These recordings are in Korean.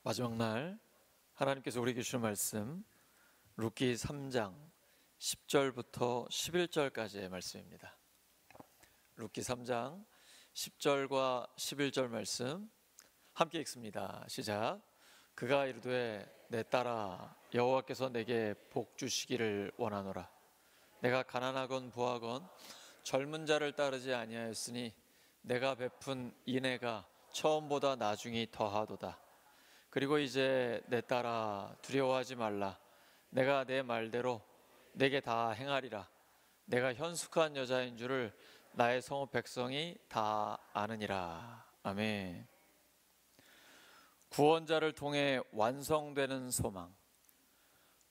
마지막 날 하나님께서 우리에게 주신 말씀 룻기 3장 10절부터 11절까지의 말씀입니다. 룻기 3장 10절과 11절 말씀 함께 읽습니다. 시작. 그가 이르되 내 딸아 여호와께서 내게 복 주시기를 원하노라. 내가 가난하건 부하건 젊은 자를 따르지 아니하였으니 내가 베푼 인애가 처음보다 나중이 더하도다. 그리고 이제 내 딸아 두려워하지 말라. 내가 내 말대로 내게 다 행하리라. 내가 현숙한 여자인 줄을 나의 성읍 백성이 다 아느니라. 아멘. 구원자를 통해 완성되는 소망.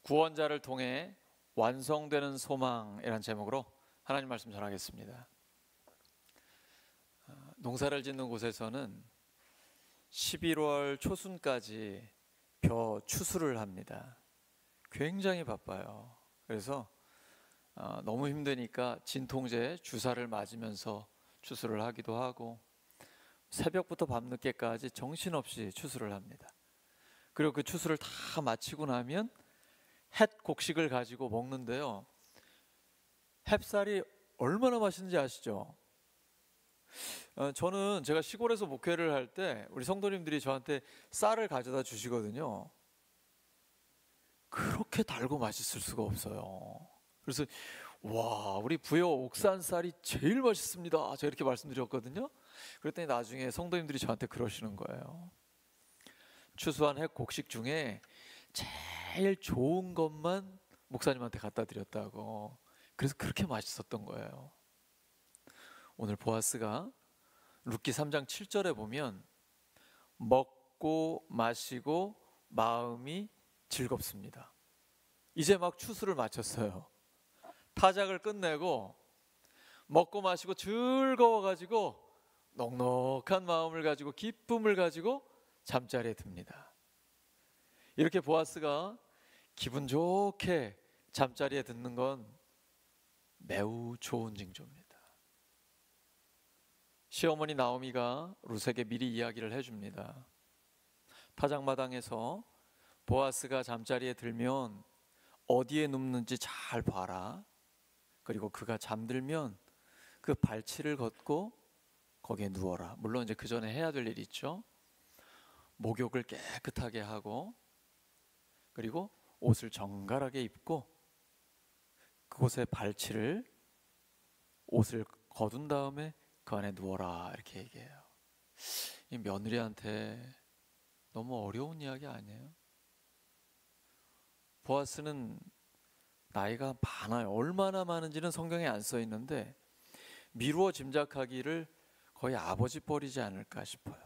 구원자를 통해 완성되는 소망이라는 제목으로 하나님 말씀 전하겠습니다. 농사를 짓는 곳에서는 11월 초순까지 벼 추수를 합니다. 굉장히 바빠요. 그래서 너무 힘드니까 진통제 주사를 맞으면서 추수를 하기도 하고 새벽부터 밤늦게까지 정신없이 추수를 합니다. 그리고 그 추수를 다 마치고 나면 햇 곡식을 가지고 먹는데요, 햅쌀이 얼마나 맛있는지 아시죠? 저는 제가 시골에서 목회를 할 때 우리 성도님들이 저한테 쌀을 가져다 주시거든요. 그렇게 달고 맛있을 수가 없어요. 그래서 와, 우리 부여 옥산 쌀이 제일 맛있습니다, 제가 이렇게 말씀드렸거든요. 그랬더니 나중에 성도님들이 저한테 그러시는 거예요. 추수한 햇 곡식 중에 제일 좋은 것만 목사님한테 갖다 드렸다고. 그래서 그렇게 맛있었던 거예요. 오늘 보아스가 룻기 3장 7절에 보면 먹고 마시고 마음이 즐겁습니다. 이제 막 추수를 마쳤어요. 타작을 끝내고 먹고 마시고 즐거워가지고 넉넉한 마음을 가지고 기쁨을 가지고 잠자리에 듭니다. 이렇게 보아스가 기분 좋게 잠자리에 듣는 건 매우 좋은 징조입니다. 시어머니 나오미가 룻에게 미리 이야기를 해줍니다. 타작마당에서 보아스가 잠자리에 들면 어디에 눕는지 잘 봐라. 그리고 그가 잠들면 그 발치를 걷고 거기에 누워라. 물론 이제 그 전에 해야 될 일이 있죠. 목욕을 깨끗하게 하고 그리고 옷을 정갈하게 입고 그곳에 발치를 옷을 거둔 다음에 그 안에 누워라, 이렇게 얘기해요. 이 며느리한테 너무 어려운 이야기 아니에요? 보아스는 나이가 많아요. 얼마나 많은지는 성경에 안 써 있는데 미루어 짐작하기를 거의 아버지 뻘이지 않을까 싶어요.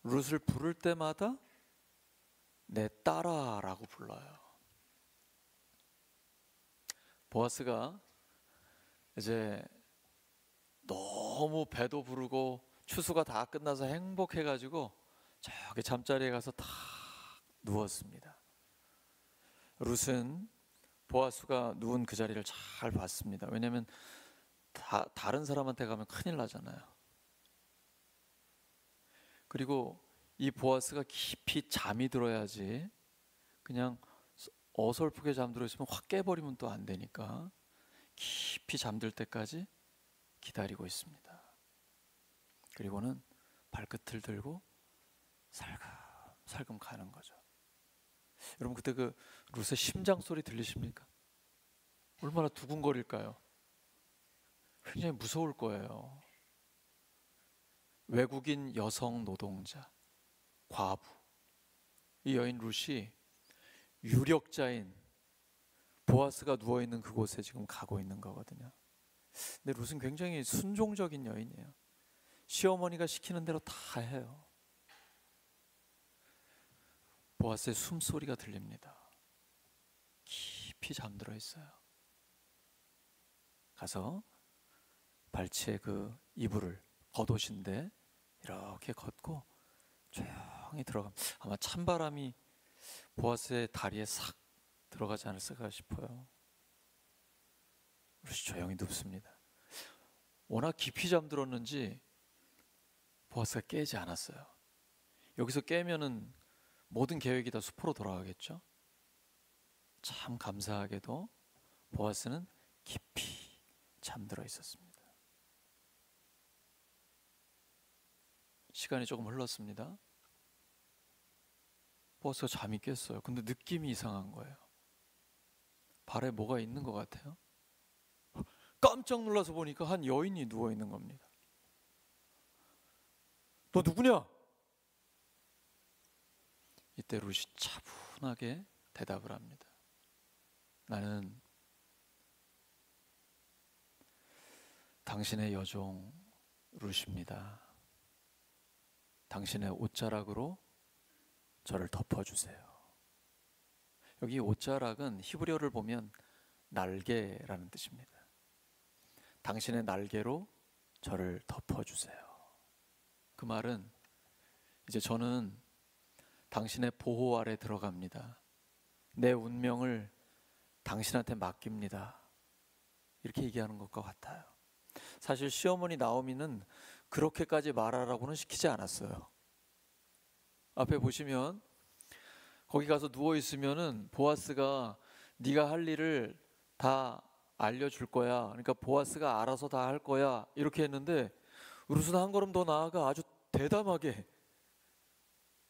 룻을 부를 때마다 내 딸아라고 불러요. 보아스가 이제 너무 배도 부르고 추수가 다 끝나서 행복해가지고 저기 잠자리에 가서 탁 누웠습니다. 룻은 보아스가 누운 그 자리를 잘 봤습니다. 왜냐하면 다른 사람한테 가면 큰일 나잖아요. 그리고 이 보아스가 깊이 잠이 들어야지, 그냥 어설프게 잠들어 있으면 확 깨버리면 또 안 되니까 깊이 잠들 때까지 기다리고 있습니다. 그리고는 발끝을 들고 살금살금 가는 거죠. 여러분, 그때 그 룻의 심장 소리 들리십니까? 얼마나 두근거릴까요? 굉장히 무서울 거예요. 외국인 여성 노동자, 과부, 이 여인 룻이 유력자인 보아스가 누워있는 그곳에 지금 가고 있는 거거든요. 근데 룻은 굉장히 순종적인 여인이에요. 시어머니가 시키는 대로 다 해요. 보아스의 숨소리가 들립니다. 깊이 잠들어 있어요. 가서 발치에 그 이불을, 겉옷인데 이렇게 걷고 조용히 들어갑니다. 아마 찬바람이 보아스의 다리에 싹 들어가지 않았을까 싶어요. 룻이 조용히 눕습니다. 워낙 깊이 잠들었는지 보아스가 깨지 않았어요. 여기서 깨면은 모든 계획이 다 수포로 돌아가겠죠. 참 감사하게도 보아스는 깊이 잠들어 있었습니다. 시간이 조금 흘렀습니다. 보아스가 잠이 깼어요. 근데 느낌이 이상한 거예요. 발에 뭐가 있는 것 같아요. 깜짝 놀라서 보니까 한 여인이 누워 있는 겁니다. 너 누구냐? 이때 룻이 차분하게 대답을 합니다. 나는 당신의 여종 룻입니다. 당신의 옷자락으로 저를 덮어주세요. 여기 옷자락은 히브리어를 보면 날개라는 뜻입니다. 당신의 날개로 저를 덮어주세요. 그 말은 이제 저는 당신의 보호 아래 들어갑니다. 내 운명을 당신한테 맡깁니다. 이렇게 얘기하는 것과 같아요. 사실 시어머니 나오미는 그렇게까지 말하라고는 시키지 않았어요. 앞에 보시면 거기 가서 누워 있으면은 보아스가 네가 할 일을 다 알려줄 거야. 그러니까 보아스가 알아서 다 할 거야. 이렇게 했는데 룻은 한 걸음 더 나아가 아주 대담하게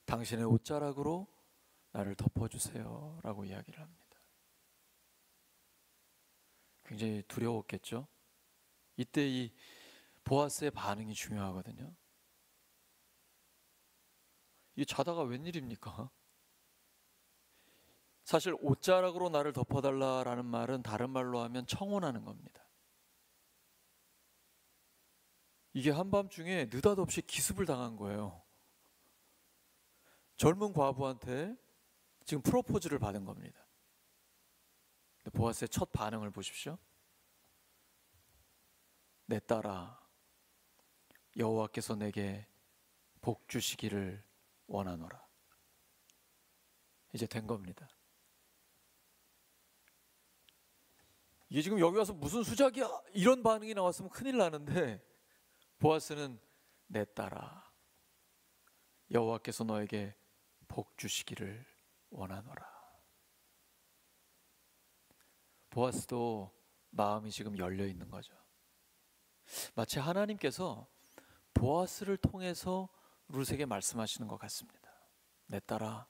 당신의 옷자락으로 나를 덮어주세요 라고 이야기를 합니다. 굉장히 두려웠겠죠. 이때 이 보아스의 반응이 중요하거든요. 이 자다가 웬일입니까? 사실 옷자락으로 나를 덮어달라라는 말은 다른 말로 하면 청혼하는 겁니다. 이게 한밤중에 느닷없이 기습을 당한 거예요. 젊은 과부한테 지금 프로포즈를 받은 겁니다. 근데 보아스의 첫 반응을 보십시오. 내 딸아, 여호와께서 내게 복 주시기를 원하노라. 이제 된 겁니다. 이게 지금 여기 와서 무슨 수작이야? 이런 반응이 나왔으면 큰일 나는데 보아스는 내 딸아, 여호와께서 너에게 복 주시기를 원하노라. 보아스도 마음이 지금 열려 있는 거죠. 마치 하나님께서 보아스를 통해서 룻에게 말씀하시는 것 같습니다. 내 딸아,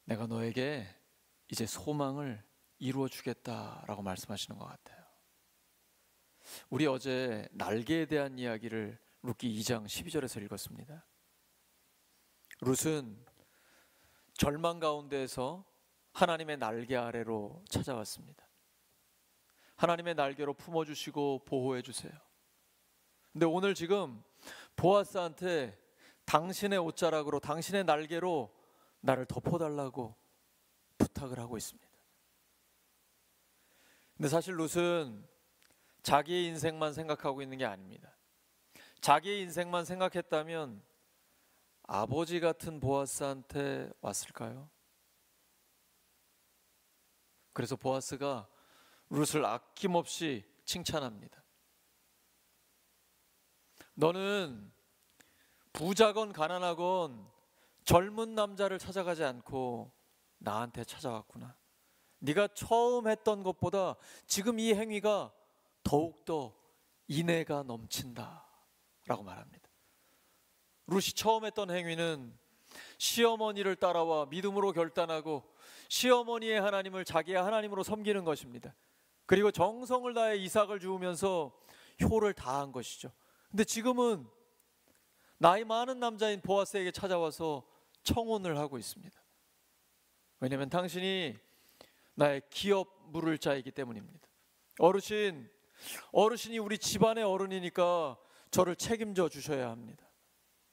내가 너에게 이제 소망을 이루어 주겠다라고 말씀하시는 것 같아요. 우리 어제 날개에 대한 이야기를 룻기 2장 12절에서 읽었습니다. 룻은 절망 가운데에서 하나님의 날개 아래로 찾아왔습니다. 하나님의 날개로 품어주시고 보호해 주세요. 근데 오늘 지금 보아스한테 당신의 옷자락으로, 당신의 날개로 나를 덮어달라고 부탁을 하고 있습니다. 근데 사실 룻은 자기의 인생만 생각하고 있는 게 아닙니다. 자기의 인생만 생각했다면 아버지 같은 보아스한테 왔을까요? 그래서 보아스가 룻을 아낌없이 칭찬합니다. 너는 부자건 가난하건 젊은 남자를 찾아가지 않고 나한테 찾아왔구나. 네가 처음 했던 것보다 지금 이 행위가 더욱더 인애가 넘친다 라고 말합니다. 룻이 처음 했던 행위는 시어머니를 따라와 믿음으로 결단하고 시어머니의 하나님을 자기의 하나님으로 섬기는 것입니다. 그리고 정성을 다해 이삭을 주우면서 효를 다한 것이죠. 근데 지금은 나이 많은 남자인 보아스에게 찾아와서 청혼을 하고 있습니다. 왜냐하면 당신이 나의 기업 물을 자이기 때문입니다. 어르신이 우리 집안의 어른이니까 저를 책임져 주셔야 합니다.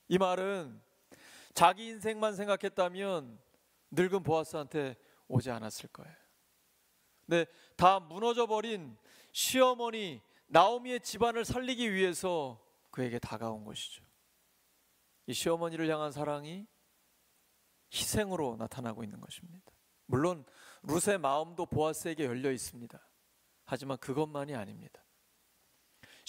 이 말은 자기 인생만 생각했다면 늙은 보아스한테 오지 않았을 거예요. 근데 다 무너져버린 시어머니 나오미의 집안을 살리기 위해서 그에게 다가온 것이죠. 이 시어머니를 향한 사랑이 희생으로 나타나고 있는 것입니다. 물론 룻의 마음도 보아스에게 열려 있습니다. 하지만 그것만이 아닙니다.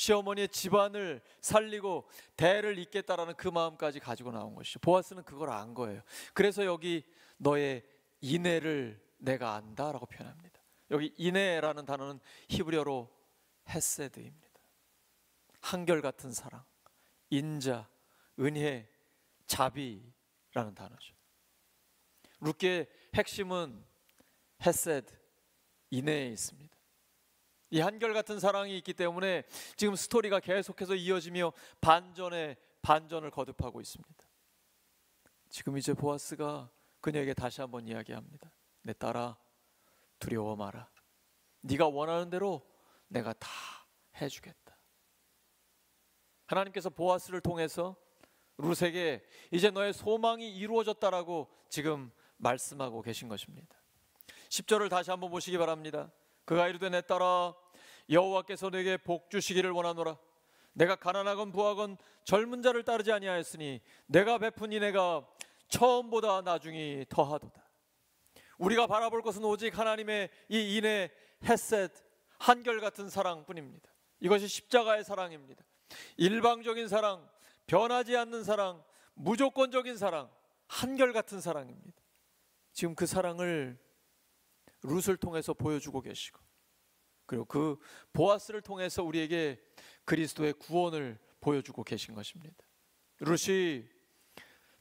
시어머니의 집안을 살리고 대를 잇겠다라는 그 마음까지 가지고 나온 것이죠. 보아스는 그걸 안 거예요. 그래서 여기 너의 인애를 내가 안다라고 표현합니다. 여기 인애라는 단어는 히브리어로 헤세드입니다. 한결같은 사랑, 인자, 은혜, 자비라는 단어죠. 룻기의 핵심은 헤세드, 인애에 있습니다. 이 한결같은 사랑이 있기 때문에 지금 스토리가 계속해서 이어지며 반전에 반전을 거듭하고 있습니다. 지금 이제 보아스가 그녀에게 다시 한번 이야기합니다. 내 딸아, 두려워 마라. 네가 원하는 대로 내가 다 해주겠다. 하나님께서 보아스를 통해서 룻에게 이제 너의 소망이 이루어졌다라고 지금 말씀하고 계신 것입니다. 10절을 다시 한번 보시기 바랍니다. 그가 이르되 내 딸아, 여호와께서 내게 복 주시기를 원하노라. 내가 가난하건 부하건 젊은 자를 따르지 아니하였으니 내가 베푼 인애가 처음보다 나중이 더하도다. 우리가 바라볼 것은 오직 하나님의 이 인애, 헤셋, 한결같은 사랑뿐입니다. 이것이 십자가의 사랑입니다. 일방적인 사랑, 변하지 않는 사랑, 무조건적인 사랑, 한결같은 사랑입니다. 지금 그 사랑을 룻을 통해서 보여주고 계시고, 그리고 그 보아스를 통해서 우리에게 그리스도의 구원을 보여주고 계신 것입니다. 룻이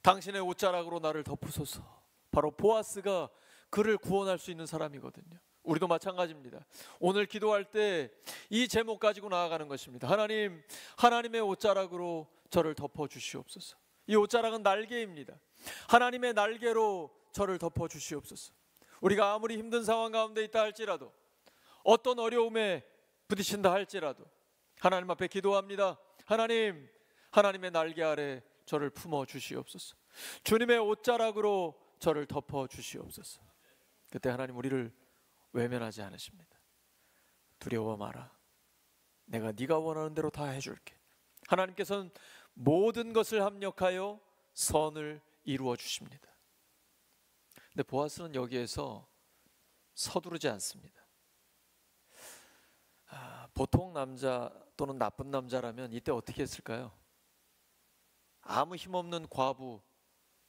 당신의 옷자락으로 나를 덮으소서, 바로 보아스가 그를 구원할 수 있는 사람이거든요. 우리도 마찬가지입니다. 오늘 기도할 때 이 제목 가지고 나아가는 것입니다. 하나님, 하나님의 옷자락으로 저를 덮어주시옵소서. 이 옷자락은 날개입니다. 하나님의 날개로 저를 덮어주시옵소서. 우리가 아무리 힘든 상황 가운데 있다 할지라도, 어떤 어려움에 부딪힌다 할지라도 하나님 앞에 기도합니다. 하나님, 하나님의 날개 아래 저를 품어주시옵소서. 주님의 옷자락으로 저를 덮어주시옵소서. 그때 하나님 우리를 외면하지 않으십니다. 두려워 마라. 내가 네가 원하는 대로 다 해줄게. 하나님께서는 모든 것을 합력하여 선을 이루어 주십니다. 근데 보아스는 여기에서 서두르지 않습니다. 보통 남자 또는 나쁜 남자라면 이때 어떻게 했을까요? 아무 힘없는 과부,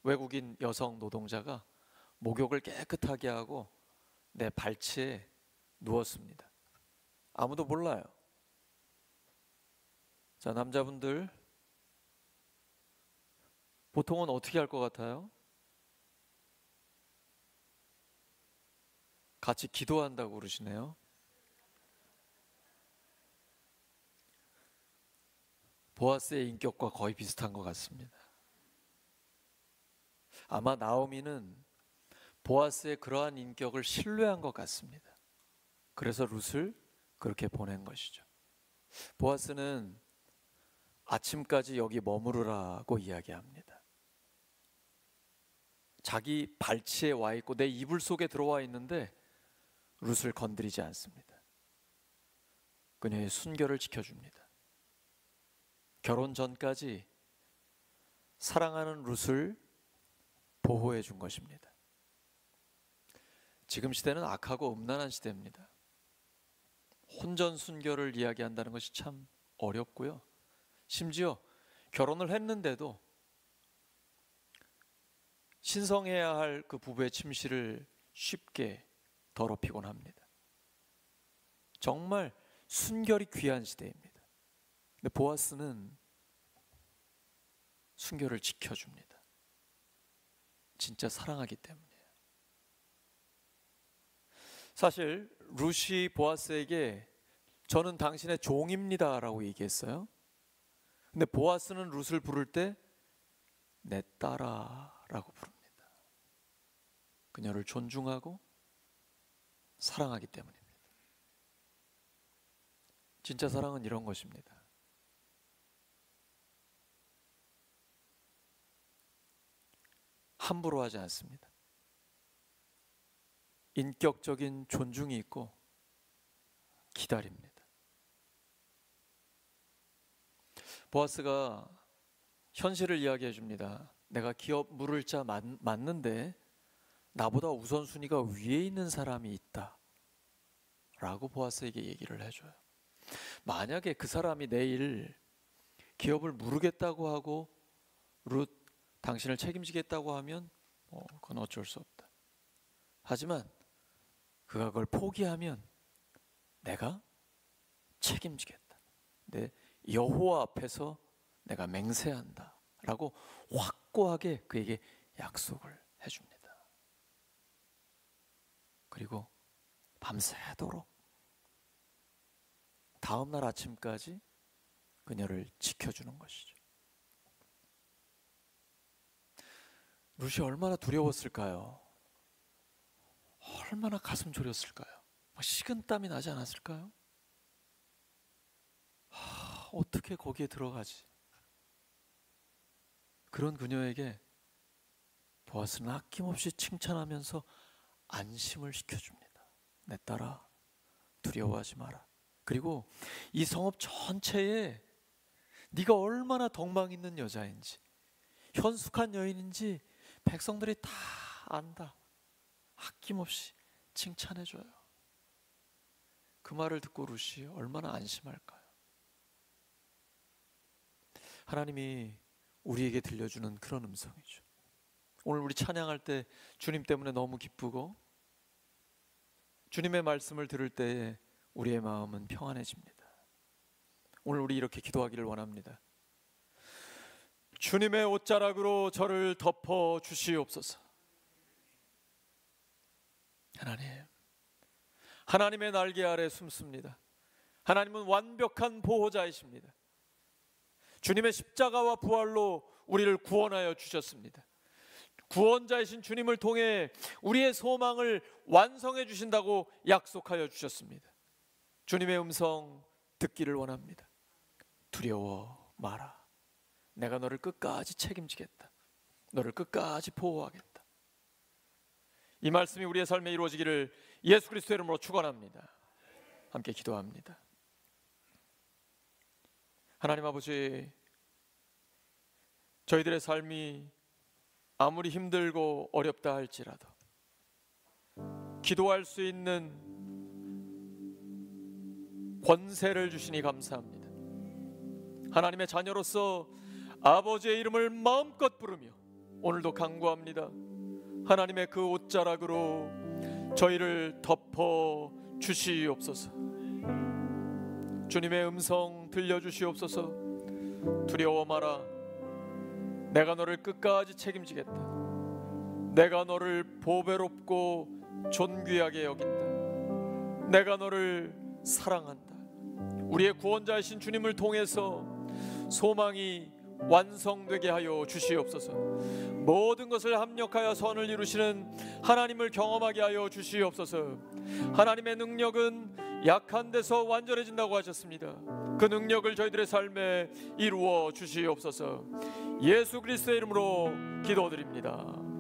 외국인 여성 노동자가 목욕을 깨끗하게 하고 내 발치에 누웠습니다. 아무도 몰라요. 자, 남자분들 보통은 어떻게 할 것 같아요? 같이 기도한다고 그러시네요. 보아스의 인격과 거의 비슷한 것 같습니다. 아마 나오미는 보아스의 그러한 인격을 신뢰한 것 같습니다. 그래서 룻을 그렇게 보낸 것이죠. 보아스는 아침까지 여기 머무르라고 이야기합니다. 자기 발치에 와 있고 내 이불 속에 들어와 있는데 룻을 건드리지 않습니다. 그녀의 순결을 지켜줍니다. 결혼 전까지 사랑하는 룻을 보호해 준 것입니다. 지금 시대는 악하고 음란한 시대입니다. 혼전 순결을 이야기한다는 것이 참 어렵고요. 심지어 결혼을 했는데도 신성해야 할 그 부부의 침실을 쉽게 더럽히곤 합니다. 정말 순결이 귀한 시대입니다. 근데 보아스는 순결을 지켜줍니다. 진짜 사랑하기 때문이에요. 사실 룻이 보아스에게 저는 당신의 종입니다 라고 얘기했어요. 근데 보아스는 룻을 부를 때 내 딸아 라고 부릅니다. 그녀를 존중하고 사랑하기 때문입니다. 진짜 사랑은 이런 것입니다. 함부로 하지 않습니다. 인격적인 존중이 있고 기다립니다. 보아스가 현실을 이야기해 줍니다. 내가 기업 물을 자 맞는데 나보다 우선순위가 위에 있는 사람이 있다 라고 보아스에게 얘기를 해줘요. 만약에 그 사람이 내일 기업을 무르겠다고 하고 룻 당신을 책임지겠다고 하면 그건 어쩔 수 없다. 하지만 그가 그걸 포기하면 내가 책임지겠다. 내 여호와 앞에서 내가 맹세한다 라고 확고하게 그에게 약속을 해줍니다. 그리고 밤새도록 다음날 아침까지 그녀를 지켜주는 것이죠. 룻이 얼마나 두려웠을까요? 얼마나 가슴 졸였을까요? 식은땀이 나지 않았을까요? 어떻게 거기에 들어가지? 그런 그녀에게 보아스는 아낌없이 칭찬하면서 안심을 시켜줍니다. 내 딸아, 두려워하지 마라. 그리고 이 성읍 전체에 네가 얼마나 덕망 있는 여자인지, 현숙한 여인인지 백성들이 다 안다. 아낌없이 칭찬해줘요. 그 말을 듣고 룻이 얼마나 안심할까요? 하나님이 우리에게 들려주는 그런 음성이죠. 오늘 우리 찬양할 때 주님 때문에 너무 기쁘고 주님의 말씀을 들을 때에 우리의 마음은 평안해집니다. 오늘 우리 이렇게 기도하기를 원합니다. 주님의 옷자락으로 저를 덮어 주시옵소서. 하나님의 날개 아래 숨습니다. 하나님은 완벽한 보호자이십니다. 주님의 십자가와 부활로 우리를 구원하여 주셨습니다. 구원자이신 주님을 통해 우리의 소망을 완성해 주신다고 약속하여 주셨습니다. 주님의 음성 듣기를 원합니다. 두려워 마라. 내가 너를 끝까지 책임지겠다. 너를 끝까지 보호하겠다. 이 말씀이 우리의 삶에 이루어지기를 예수 그리스도의 이름으로 축원합니다. 함께 기도합니다. 하나님 아버지, 저희들의 삶이 아무리 힘들고 어렵다 할지라도 기도할 수 있는 권세를 주시니 감사합니다. 하나님의 자녀로서 아버지의 이름을 마음껏 부르며 오늘도 간구합니다. 하나님의 그 옷자락으로 저희를 덮어 주시옵소서. 주님의 음성 들려주시옵소서. 두려워 마라. 내가 너를 끝까지 책임지겠다. 내가 너를 보배롭고 존귀하게 여긴다. 내가 너를 사랑한다. 우리의 구원자이신 주님을 통해서 소망이 완성되게 하여 주시옵소서. 모든 것을 합력하여 선을 이루시는 하나님을 경험하게 하여 주시옵소서. 하나님의 능력은 약한 데서 완전해진다고 하셨습니다. 그 능력을 저희들의 삶에 이루어 주시옵소서. 예수 그리스도의 이름으로 기도드립니다.